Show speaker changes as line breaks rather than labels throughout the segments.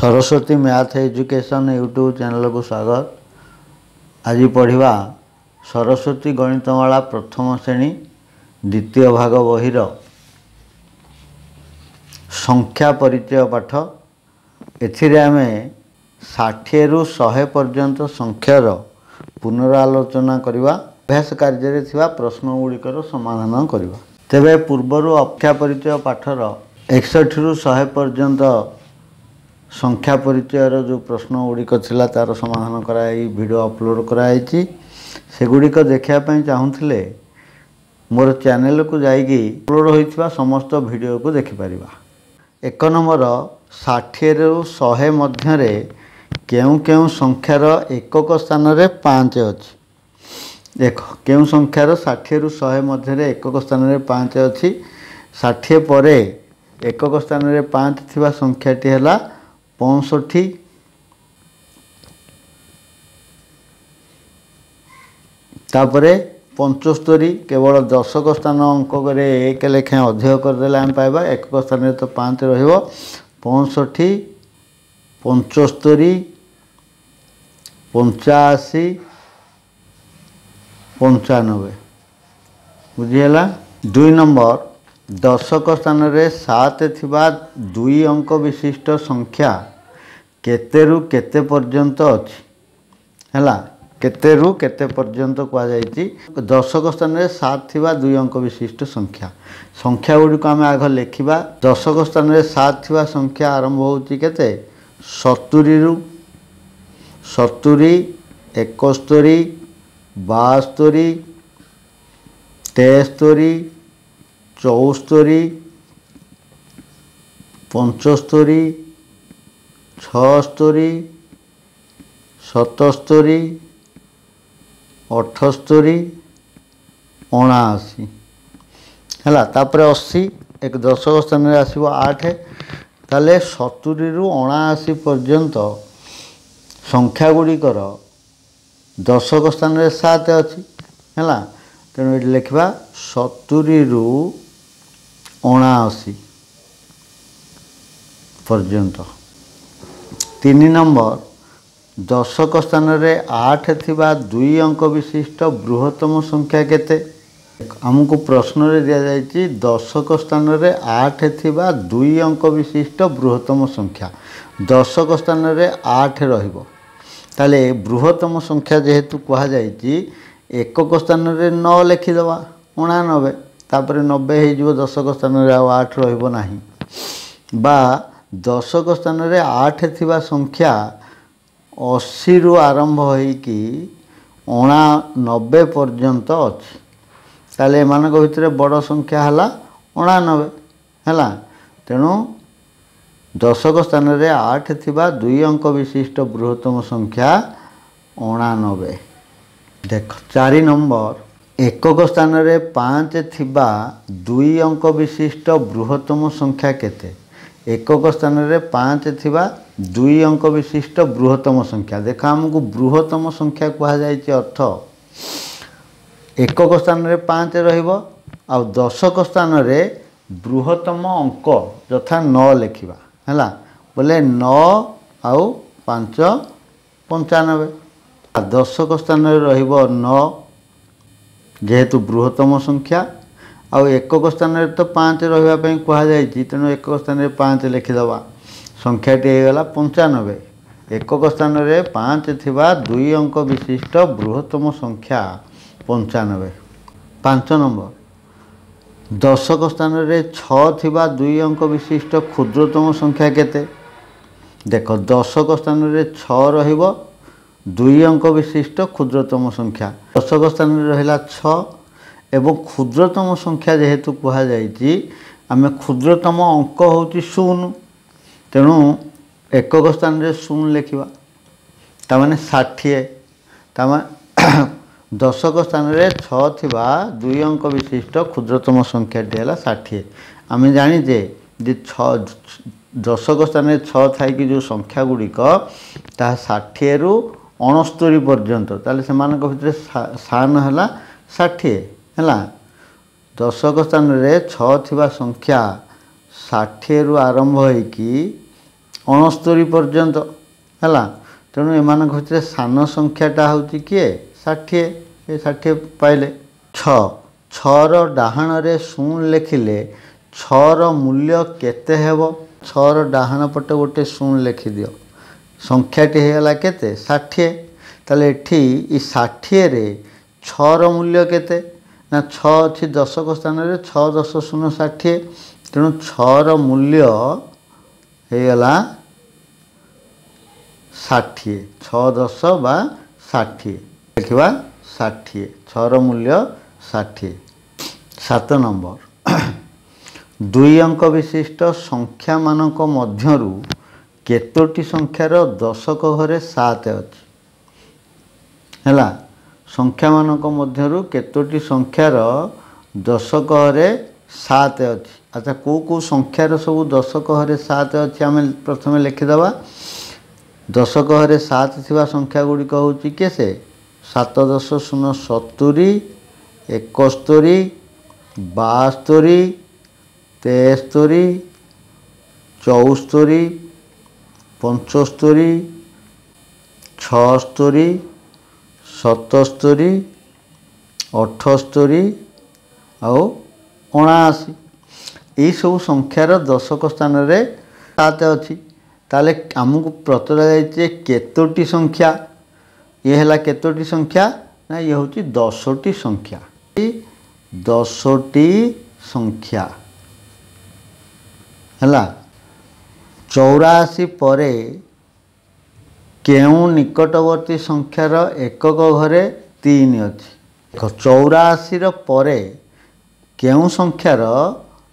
Saraswati math education YouTube channel को स्वागत। आज पढ़ा सरस्वती गणितमाला प्रथम श्रेणी द्वितीय भाग बहिर संख्या परिचय पाठ। एथिरे आमे 60 रु 100 पर्यंत संख्यार पुनरालोचना करवा, अभ्यास कार्य थिबा प्रश्न गुड़िकर समाधान करवा। तेबे पूर्वर संख्या परिचय पाठर 61 रु 100 पर्यंत संख्या परिचयर जो प्रश्न गुड़िक थिला तार समाधान कराई वीडियो अपलोड कराई। से गुड़िक देखा चाहूले मोर चैनल को जाइए अपलोड होइथिबा समस्त वीडियो को देखिपर। 1 नंबर 60 रु 100 मध्य केउ केउ संख्यार एकक स्थान रे 5 अच्छी। देख केउ संख्यार 60 रु 100 मध्य एकक स्थान रे 5 अच्छी। 60 पर एकक स्थान रे 5 थिबा संख्याटी है 65। तापरे 75 केवल दशक स्थान अंक करे एक लेखे अधिक करदेले आम पाइबा। एकक स्थान रे तो 5 रहिबो। 65 75 85 95 बुझीगला। 2 नंबर दशक स्थान रे 7 थिबा 2 अंक विशिष्ट संख्या केते रु केते पर्यंत अछि हैला। केते रु केते पर्यंत कह जायछि। दशक स्थान रे 7 थिबा 2 अंक विशिष्ट संख्या संख्या गुडी को आमे आग लेखिबा। दशक स्थान रे 7 थिबा संख्या आरंभ होछि केते 70 रु 70 71 72 73 74 75 76 77 78 79 है। तापर 80 एक दशक स्थान रे आसीबो 8। ताले 70 रु 79 पर्यंत संख्या गुड़िकर दशक स्थान रे 7 अच्छी है। तेणु ये लिखा 70 रु 79 पर्यंत। 3 नंबर दशक स्थान रे 8 थिबा 2 अंक विशिष्ट बृहत्तम संख्या केते। हमको प्रश्न रे दिया जायछि दशक स्थान रे 8 थिबा 2 अंक विशिष्ट बृहत्तम संख्या। दशक स्थान रे 8 रहिबो ताले बृहत्तम संख्या जेहेतु कहा जायछि एकक स्थान रे 9 लिखिदेवा 89। तापर 90 हो दशक स्थान रे 8 रहिबो नाही। बा दशक स्थान रे 8 थिबा संख्या 80 रु आरंभ होइकी 89 पर्यंत अछि। ताले एमानक भितरे बड़ संख्या हला 89 हैला। तेणु दशक स्थान रे 8 थिबा 2 अंक विशिष्ट बृहत्तम संख्या 89। देख 4 नंबर एकक स्थान रे 5 थिबा 2 अंक विशिष्ट बृहत्तम संख्या केते। एकक स्थान रे 5 थिबा 2 अंक विशिष्ट बृहत्तम संख्या। देखा हमको बृहत्तम संख्या कहा जायछि अर्थ एकक स्थान रे 5 रहिबो आ दशक स्थान रे बृहत्तम अंक यथा 9 लिखिबा हैला। बोले 9 आउ 5 95। दशक स्थान रे रहिबो 9 जेहेतु बृहत्तम संख्या आउ एकक स्थान रे तो 5 रहिबा पई कहा जायछि। तेणु एकक स्थान रे 5 लिखिदेवा संख्याटी होगला 95। एकक स्थान रे 5 थिबा 2 अंक विशिष्ट बृहत्तम संख्या 95। 5 नंबर दशक स्थान रे 6 थिबा 2 अंक विशिष्ट क्षुद्रतम संख्या केते। देख दशक स्थान रे 6 रहिबो 2 अंक विशिष्ट क्षुद्रतम संख्या। दशक स्थान रे रहिला 6 एवं क्षुद्रतम संख्या जेहेतु कहा जायछि आमे क्षुद्रतम अंक होछि 0। तेणु एकक स्थान रे 0 लिखिबा तामाने 60। तामा दशक स्थान रे 6 थिबा 2 अंक विशिष्ट क्षुद्रतम संख्याटी है 60। आमे जानिजे जे 6 दशक स्थान रे 6 थाई कि जो संख्या गुड़िक ता 60 रु 69 पर्यंत ताले सेमानक भितरे स्थान है 60 है। दशक स्थान रे 6 थिबा संख्या 60 रु आरंभ होइकी 69 पर्यंत है। तेणु एम भितर सान संख्याटा हूँ किए 60। ये 60 पाइले। 6 डाहाण रे शून्य लिखिले 6 मूल्य केते हेबो। 6 डाहाण पटे गोटे शून्य लिखिदियो। संख्याटी होगा केते 60। ताले एठी 60 रे 6 मूल्य केते ना 6 अच्छी दशक स्थान रे 6 10 0 60। तेणु 6 मूल्य होगा 60। 6 10 बा 60 देखा 60। 6 मूल्य 60। 7 नंबर 2 अंक विशिष्ट संख्या मानक मध्यरु केतोटी संख्यार दशक घरे 7 अच्छी है। संख्या मानक मध्यरु केतोटी संख्यार दशक घरे 7 अच्छी। अच्छा को संख्यार सब दशक घरे 7 अच्छी आम प्रथम लिखिदबा। दशक घरे 7 थिबा संख्या गुड़िक हूँ के से 7 10 0 70 71 72 73 74 75 76 77 78 ଆଉ 79। यही सब संख्यार दशक स्थान रे 7 अच्छी। ताले आमको प्रतरा जाइए केतोटी संख्या। ये है केतोटी संख्या ना ये हूँ 10टी संख्या। 10टी संख्या है। 84 परे केउ निकटवर्ती संख्यार एकक घरे 3 अच्छी। 84 परे केउ संख्यार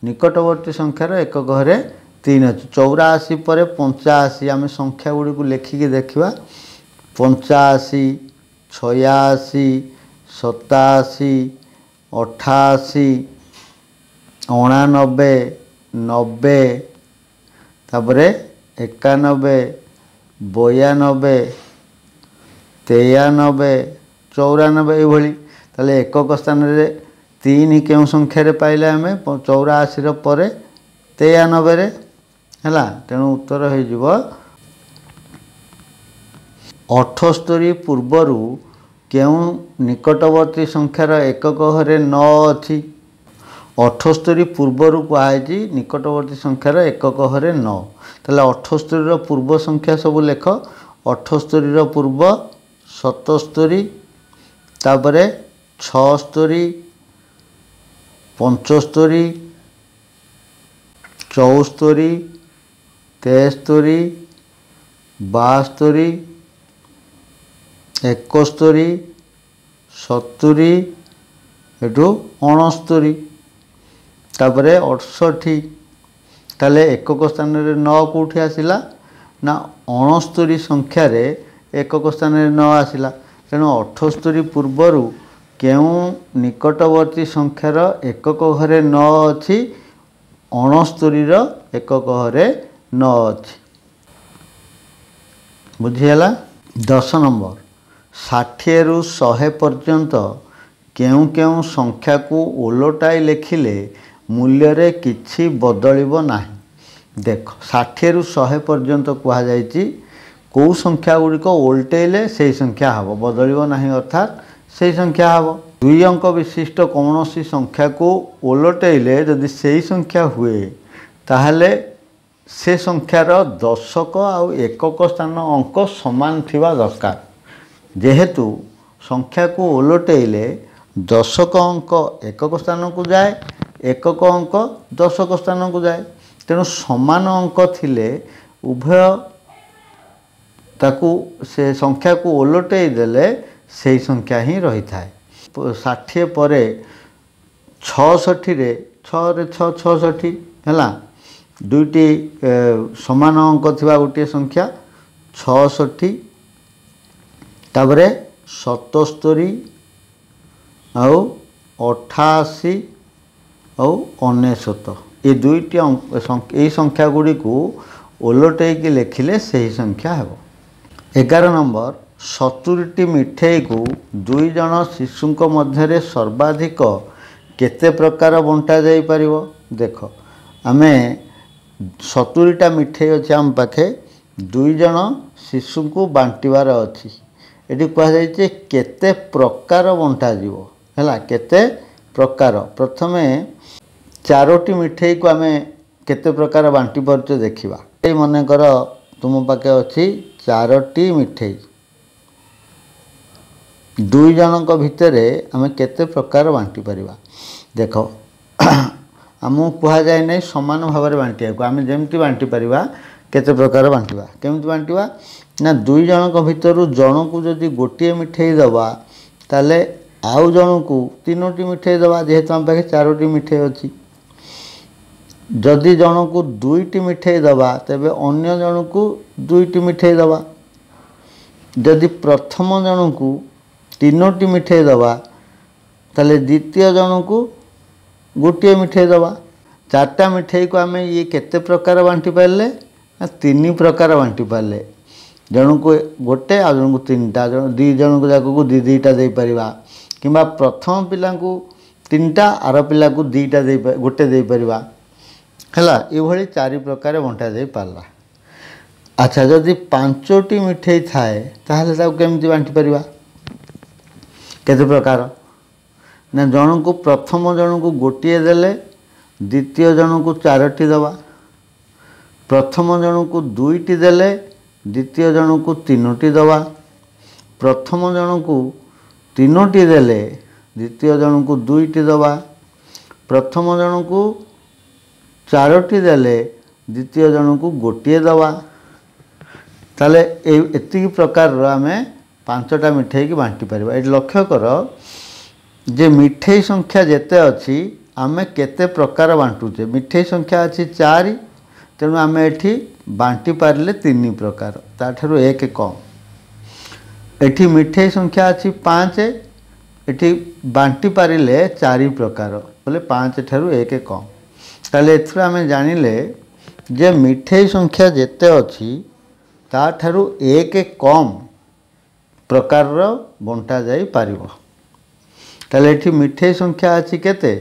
निकटवर्ती संख्यार एकक घरे 3 अच्छी। 84 पर 85 आम संख्या गुड़ी को लेखिकी देखा। 85 86 87 88 89 90 तापरे 91 92 93 94 ये ताले एकक स्थान रे 3 केउ संख्यार पाइले आम 84 पर 93 रे है। तेणु उत्तर हो 78 पूर्वर केउ निकटवर्ती संख्यार एकक घरे 9 अच्छी। 78 पूर्वर कहुई निकटवर्ती संख्यार एकक घरे 9। ताले 78 पूर्व संख्या सब लेख। 78 पूर्व 77 तापरे 76 75 74 73 72 71 70 एटू 69 तापरे 68। ताले एकक स्थान रे 9 कौटी आसला ना 69 संख्यार एकक स्थान रे 9 आसला। तेणु 78 पूर्वर केउ निकटवर्ती संख्यार एकक घरे 9 अच्छी। 69 एकक घरे 9 अच्छी। बुझीगला। 10 नंबर 60 रु 100 पर्यंत केउ केउ संख्या को ओलटाई लिखिले मूल्य रे किछि बदलिबो नाही। देख 60 रु 100 पर्यंत कहा जायछि कौ संख्या गुड़िक ओल्टेले से संख्या हम बदलिबो नाही अर्थात से संख्या हम। 2 अंक विशिष्ट कौन सी संख्या को ओलटेले जदि से संख्या हुए ताहले से संख्यार दशक आउ एकक स्थान अंक समान थिबा दरकार। जेहेतु संख्या को ओलटेले दशक अंक एकक स्थान को जाए एकक अंक दशक स्थान को जाए। तेणु समान अंक थिले उभय ताकू से संख्या को ओलटे देले से संख्या ही रही थाए। 60 पर 66 रे 6 रे 6 66 है। दुईटी समान अंक थिबा गोटे संख्या 66 तापरे 77 आउ 88 आउ 69 ये दुईटी अंक यही संख्या गुड़ी को ओलटेक लिखिले से ही संख्या है। 11 नंबर 70टी मिठाई को 2 जन शिशुक मध्य सर्वाधिक केते प्रकार बंटा जाई परिवो। देख आमे 70टा मिठाई अच्छे आम पाखे 2 जन शिशु को बांटवार अच्छी ये कहुई केते प्रकार बंटा जीवो है केते प्रकार प्रथमे 4टी मिठाई को आम केते प्रकार बांटी पार्छ देखा ये मनकर तुम पाखे अच्छी 4टी मिठाई 2 जनक भितर आम केते प्रकार बांटी परिबा देख आमको कह जाए नहीं समान भाव में बांटिया को आम जमी बांटी पारिबा केते प्रकार बांटिबा केमती बांटिबा ना 2 जनक भितर जन को जदि गोटे मिठाई दबा ताले आउ जन को 3टी मिठाई दबा जेहेतु आम पाखे 4टी मिठाई अच्छी जदि जन को 2टी मिठाई दबा तेबे अन्य जन को 2टी मिठाई दबा जदि प्रथम जन को 3टी मिठाई दबा ताले द्वितीय जन को गोटे मिठाई दबा 4टा मिठाई को आम ये केते प्रकार बांटी पारे 3 प्रकार बांटी पारे जन को गोटे आ जन को 3टा जन 2 जन को जाक को 2टा दे परिबा किंबा प्रथम पिला को 3टा आर पिला को 2टा दे गोटे दे परिबा हैला ये भली 4 प्रकार बंटा दे पारला। अच्छा जदि 5टी मिठाई थाए ताहले ताको केमती बांटी परिबा केते प्रकार ना जन को प्रथम जन को गोटे देले द्वितीय जन को 4टी दबा प्रथम जन को 2टी देले द्वितीय जन को 3टी दबा प्रथम जन को 3टी देले द्वितीय जन को 2टी दबा प्रथम जन को 4टी देले द्वितीय जन को गोटे दबा ताले एति प्रकार आम 5टा मिठाई की बांटी पारिबा। ये लक्ष्य कर जे मिठाई संख्या जेते अच्छी आमे केते प्रकार बांटुचे मिठाई संख्या अच्छी 4 तेणु आम एठी बांटी पारे 3 प्रकार ताठू 1 कम एठी मिठाई संख्या अच्छी 5 एठी बांटी पारे 4 प्रकार बोले 5 ठारू 1 कम ताले एथुरा आम जानिले जे मिठाई संख्या जेते अच्छी ताठू 1 कम प्रकार बंटा जाई पारिबो ताले एठी मिठाई संख्या अच्छी केते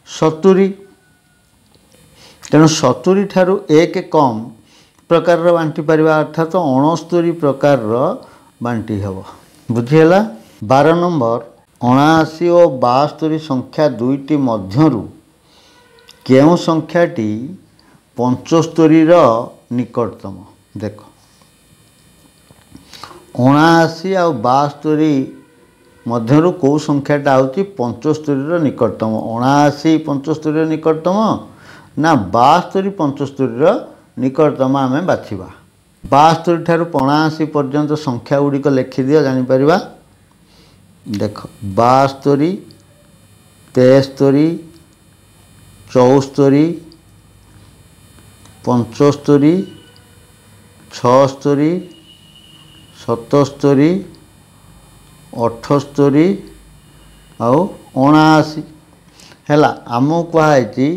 70 तेणु 70 ठारू 1 कम प्रकार बांटी पारिबा अर्थात 69 प्रकार बांटी हेब बुझीगला। 12 नंबर 79 और 72 संख्या दुईटी मध्यरु केउ संख्याटी 75 निकटतम देख 79 और 72 मध्यरु कौ संख्याटा होची 75 निकटतम 79 75 निकटतम ना 72 75 निकटतम आम बाछिबा 72 ठारू 79 पर्यंत संख्या गुड़िक लिखिदि जापर देख 72 73 74 75 76 77 78 आउ 79 है आमको कहुई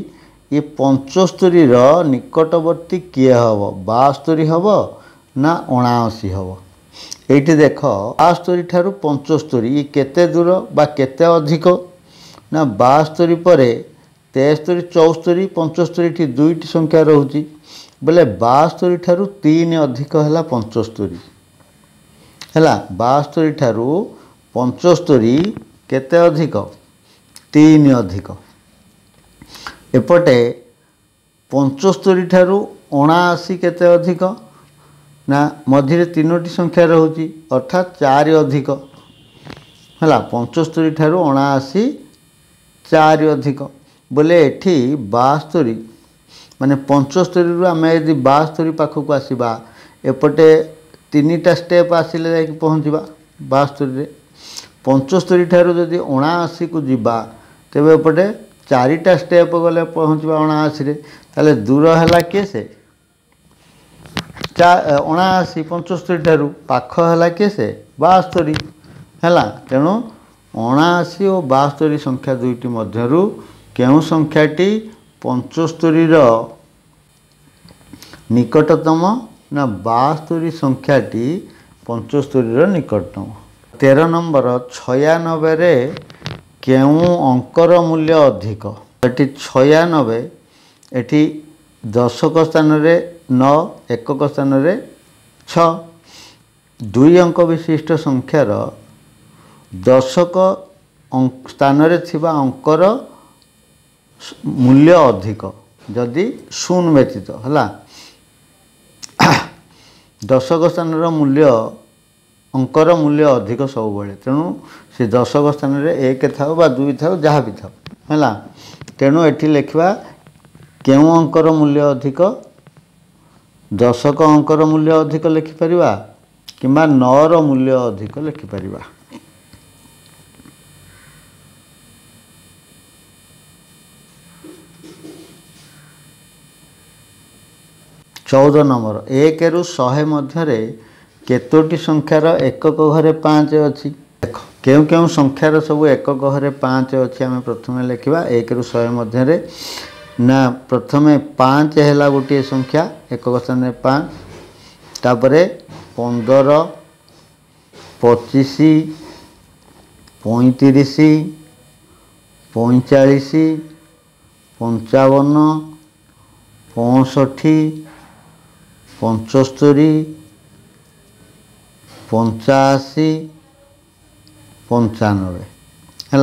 ये 75 निकटवर्ती किए हम 72 हम ना 79 हम ये देख 72 ठारू 75 ये केते दूर बा केते अधिक ना 72 पर 73 74 75 ये दुईटी संख्या रोची बोले 72 ठारू 3 अधिक है 75 है 72 ठारू 75 केते अधिक 3 अधिक एपटे 75 ठारू 79 केते अधिक ना मझे 3टी संख्या रोची अर्थात 4 अधिक है 75 ठारू 79 4 अधिक बोले एठी 72 माने 75 रु आम यदि 72 पाखक आसवा एपटे 3टा स्टेप आसिले पहुँचवा 72 रे 75 ठारू जदि 79 को जीवा तेबे एपटे 4टा स्टेप गले पहुँचवा 79 रे ताले दूर है किए से 79 75 ठारू पाख है किए से 72 है तेणु 79 और 72 संख्या दुईटी मध्यरु केउ संख्याटी 75 निकटतम ना 72 संख्याटी 75 निकटतम। 13 नंबर 96 रे केउ अंकर मूल्य अधिक एटी 96 एटी दशक स्थान रे 9, एकक स्थान रे 6। 2 अंक विशिष्ट संख्यार दशक स्थान रे थिबा अंकर मूल्य अधिक जदि शून्य व्यतीत है। दशक स्थान मूल्य अंकर मूल्य अधिक सब बेले, तेणु से दशक स्थान रे 1 थाउ बा 2 थाउ जहाँ भी थाउ है। तेणु एठी लिखवा केउ अंकर मूल्य अधिक, दशक अंकर मूल्य अधिक लिखिपर कि 9 मूल्य अधिक लिखिपर। 14 नंबर 1 रु 100 मध्य केतोटी संख्यार एकक घरे 5 अच्छी। देख केउ केउ संख्यार सब एकक घरे 5 अच्छी। आम प्रथम लिखा 1 रु 100 मध्य ना प्रथम 5 है गोटे संख्या एकक स्थान 5, तापर 15, 25, 35, 45, 55, 65, 75, 85, 95 है।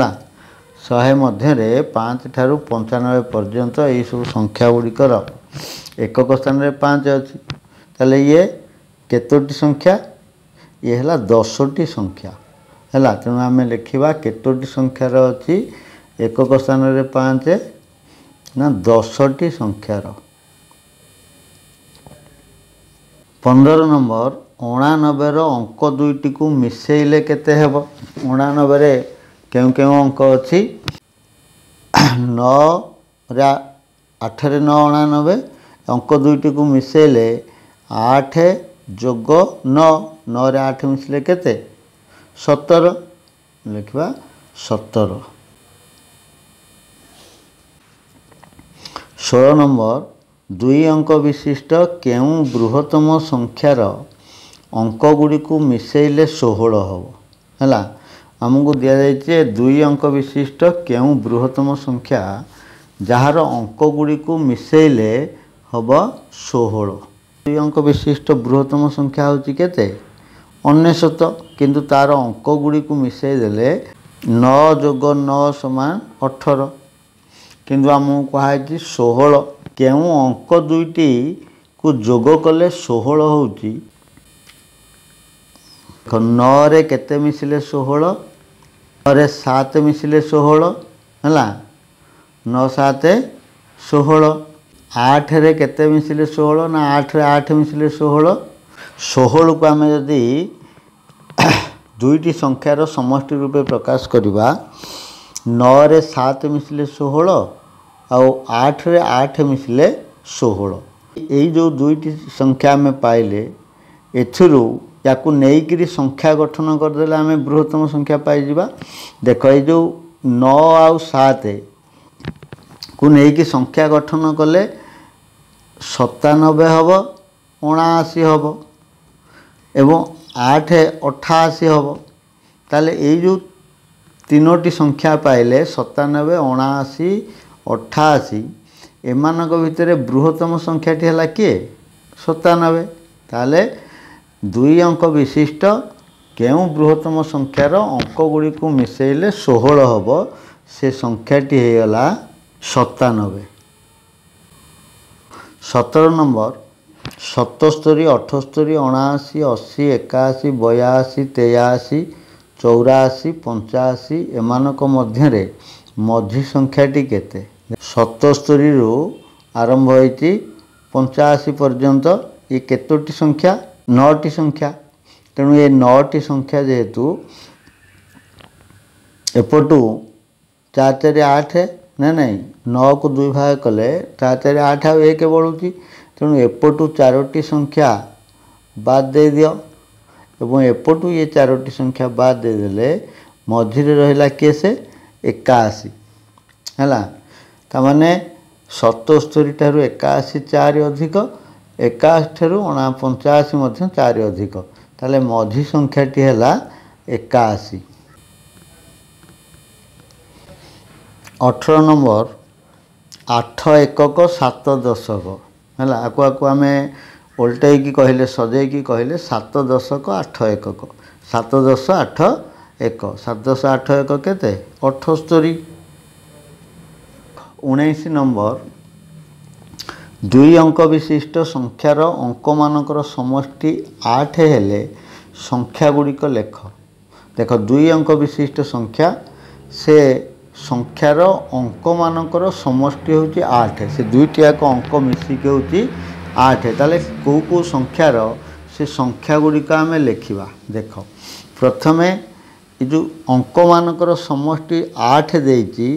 100 मध्य 5 ठारू 95 पर्यंत यही सब संख्या गुड़िकर एकक स्थान 5 अच्छी। ताले ये केतोटी संख्या? ये है 10टी संख्या है। तेणु आम लिखा केतोटी संख्यार अच्छी एकक स्थान 5 ना 10टी संख्यार। 15 नंबर 89 अंक दुईटी को मिसेइले केते हेबो? 89 केउ केउ अंक अच्छी 9 रे 8 रे 9 99, अंक दुईटी को मिसेइले 8 जोग 9, 9 रे 8 मिसले केते 17, लिखवा 17। 16 नंबर 2 अंक विशिष्ट केउ बृहत्तम संख्यार अंक गुड़ी को मिसेइले 16 हम है। आमको दि जाइए 2 अंक विशिष्ट केउ बृहत्तम संख्या जार अंक गुड़ी को मिसेइले हम 16। 2 अंक विशिष्ट बृहत्तम संख्या होची केते 99, किंतु तार अंक गुड़ी को मिसेइले 9 जोग 9 समान 18, किंतु आमको कहुई 16। केउ अंक दुईटी को जोग कले 16 होची 9 रे केते मिसिले 16, 9 रे 7 मिसिले 16 है। 9 7 16। 8 रे केते मिसिले 16 ना 8 रे 8 मिसिले 16। 16 को आम जदि दुईटी संख्यार समष्टि रूपे प्रकाश करवा 9 रे 7 मिसिले 16 आउ 8 रे 8 मिसिले 16। यही जो दुईटी संख्या आम पाइले एथुरु याकू नेइकिरी संख्या गठन करदेले आम बृहत्तम संख्या पाइबा। देख ये जो 9 आउ 7 को नेइकी संख्या गठन कले 97 हम, 79 हम एवं 8 88 हम। ताले ये जो तीनोटी संख्या पाइले 97, 79, 88 एमानक भितर बृहत्तम संख्याटी है किए 97। ताले 2 अंक विशिष्ट केउ बृहत्तम संख्यार अंक गुड़ी को मिसेइले 16 हम, से संख्याटी होगला 97। 17 नंबर 77, 78, 79, 80, 81, 82, 83, 84, 85 एमानक मध्यरे मझी संख्याटी केते? 77 रु आरंभ होती 85 पर्यंत ये केतोटी संख्या? 9टी संख्या। तेणु ये 9टी संख्या जेहेतु एपटू 4 4 8 ना नहीं 9 को 2 भाग कले 4 4 8 आ 1 बढ़ुची। तेणु एपटू 4टी संख्या बाद दे दियो एवं एपटू ये 4टी संख्या बाद दे देले मझिरे रहिला किए से 81 है। तामाने 77 ठारू 81 4 अधिक, 81 ठारू 85 मध्य 4 अधिक, ताले मझी संख्याटी है 81। 18 नंबर 8 एकक 7 दशक ହେଲା ଆକୁ आमे ओल्टाई कहले सजेकी कहले 7 दशक 8 एकक 7 10 8 1 7 10 8 1 केते 78 19 नंबर 2 अंक विशिष्ट संख्यार अंक मानकर समष्टि 8 हेले संख्या गुड़िक लेख देख 2 अंक विशिष्ट संख्या से संख्यार अंक मानकर समष्टि होची 8 से दुईटी याक अंक मिसिक होची 8 ताले को को संख्यार से संख्या गुड़िक आम लिखा देख प्रथमे ये जो अंक मानकर समष्टि 8 देइची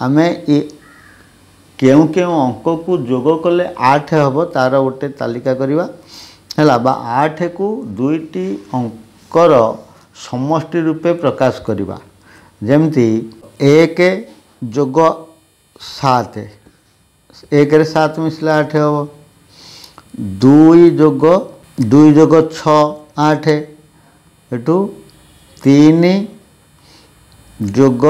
आमे केउ केउ अंक को जोग कले 8 हम तार गोटे तालिका करवा है बा 8 को दुईटी अंकर समष्टि रूपे प्रकाश करवा जमती 1 जोग 7 1 रे 7 मिसला 8 हम 2 जोग 6 8 एटू 3 जोग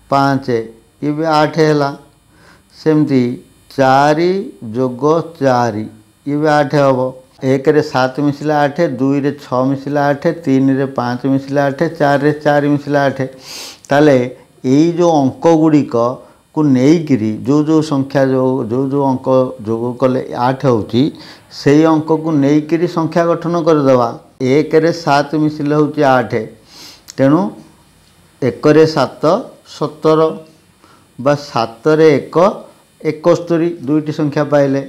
5 ये भी 8 है सेमती 4 जोग 4 ये भी 8 हम 1 रे 7 मिसला 8 2 रे 6 मिसला 8 3 रे 5 मिसला 8 4 रे 4 मिसला 8 ताले यही जो अंक गुड़िक को नेइकिरी जो जो संख्या जो जो जो अंक जोग कले 8 होची से अंक को नेइकिरी संख्या गठन करदेवा 1 रे 7 मिसले होची 8 तेणु 1 रे 7 17 बा 7 रे 1 71 दुईटी संख्या पाइले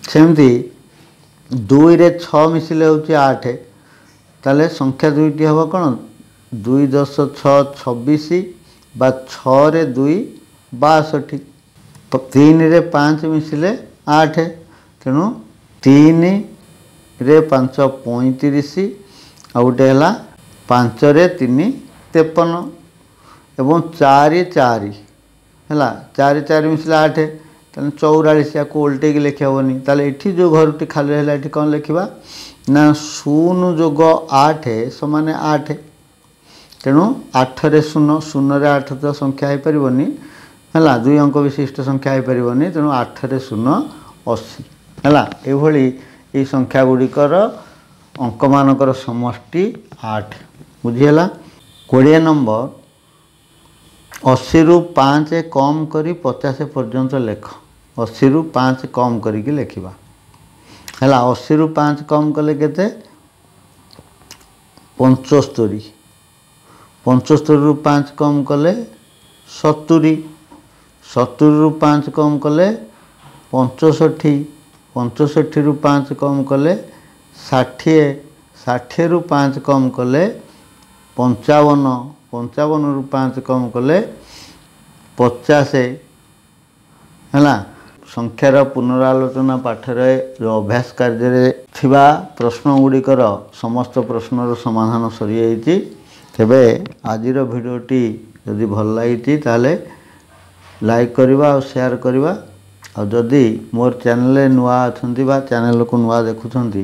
सेमती 2 रे 6 मिसले होची 8 ताले संख्या दुईटी हबो कोन 2 10 6 26 बा 6 रे 2 62 3 रे 5 मिसले 8 तेणु 3 रे 5 35 आ गोटे है 5 रे 3 53 एवं 4 4 है 4 4 मिसला 8 तेना 44 या उल्टे की लिखा हेनी ताले ये जो घरटी खाली है ये कौन लिखा ना 0 जोग 8 समान 8 तेणु 8 रे 0 0 रे 8 तो संख्या हो पारनी है 2 अंक विशिष्ट संख्या हो पारनी तेणु 8 रे 0 80 है ये संख्या गुड़िकर अंक मानकर समष्टि 8 बुझीगला 20 नंबर 80 रु 5 कम करी 50 पर्यंत लेख 80 रु 5 कम करी लिखा है 80 रु 5 कम कले केते 75 75 रु 5 कम कले 70 70 रु 5 कम कले 65 65 रु 5 कम कले 60 60 रु 5 कम कले 55 55 रु 5 कम कले 50 है संख्यार पुनरालोचना पाठरे जो अभ्यास कार्य थिबा प्रश्न गुड़िकर समस्त प्रश्नर समाधान सरी जाइए तेबे आजिर भिडियोटी जदि भल लगी ताले लाइक करवा और शेयर करवा और जदि मोर चैनल नुआ अच्छा बा चैनल को नुआ देखुंट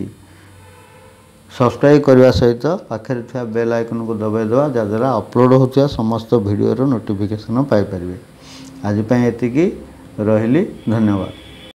सब्सक्राइब करने सहित पाखे थी बेल आइकन को दबाई देवा जहाँद्वारा अपलोड होता समस्त भिडियो नोटिफिकेशन पाइपर आज एति रही धन्यवाद।